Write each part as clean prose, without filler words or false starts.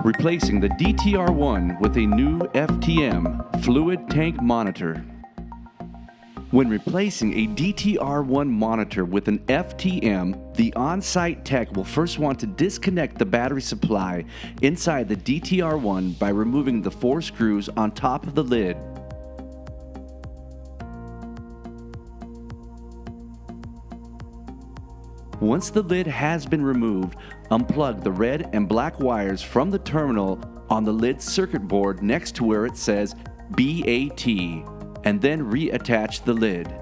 Replacing the DTR1 with a new FTM, Fluid Tank Monitor. When replacing a DTR1 monitor with an FTM, the on-site tech will first want to disconnect the battery supply inside the DTR1 by removing the 4 screws on top of the lid. Once the lid has been removed, unplug the red and black wires from the terminal on the lid circuit board next to where it says BAT, and then reattach the lid.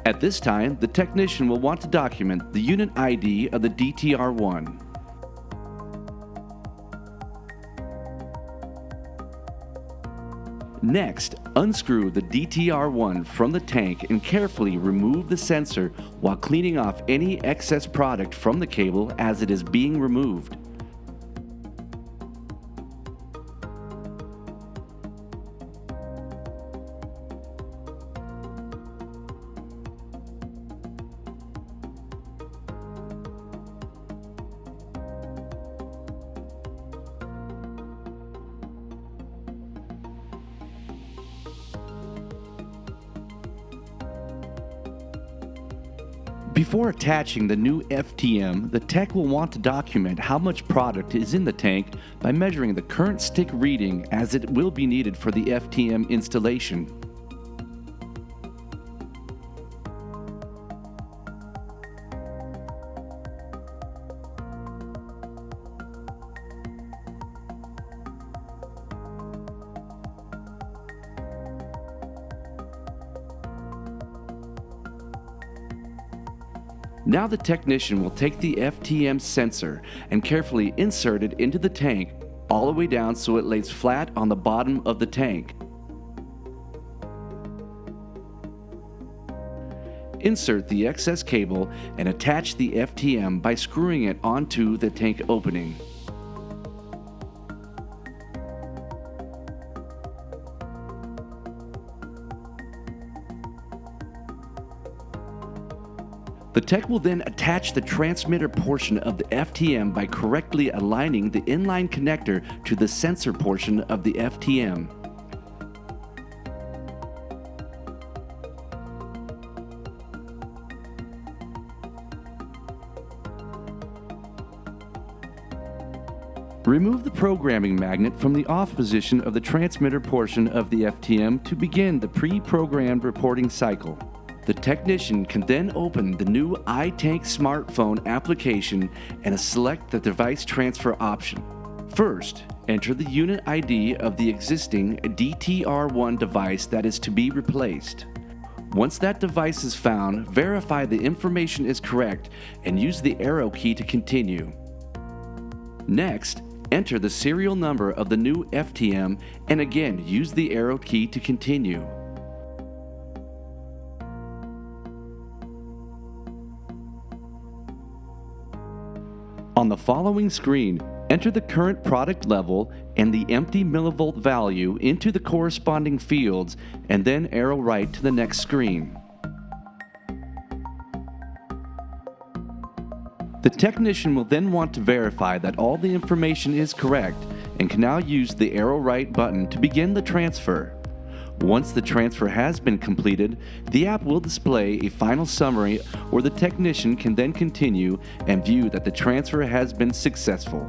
At this time, the technician will want to document the unit ID of the DTR1. Next, unscrew the DTR1 from the tank and carefully remove the sensor while cleaning off any excess product from the cable as it is being removed. Before attaching the new FTM, the tech will want to document how much product is in the tank by measuring the current stick reading, as it will be needed for the FTM installation. Now the technician will take the FTM sensor and carefully insert it into the tank all the way down so it lays flat on the bottom of the tank. Insert the excess cable and attach the FTM by screwing it onto the tank opening. The tech will then attach the transmitter portion of the FTM by correctly aligning the inline connector to the sensor portion of the FTM. Remove the programming magnet from the off position of the transmitter portion of the FTM to begin the pre-programmed reporting cycle. The technician can then open the new iTank smartphone application and select the device transfer option. First, enter the unit ID of the existing DTR1 device that is to be replaced. Once that device is found, verify the information is correct and use the arrow key to continue. Next, enter the serial number of the new FTM and again use the arrow key to continue. On the following screen, enter the current product level and the empty millivolt value into the corresponding fields and then arrow right to the next screen. The technician will then want to verify that all the information is correct and can now use the arrow right button to begin the transfer. Once the transfer has been completed, the app will display a final summary where the technician can then continue and view that the transfer has been successful.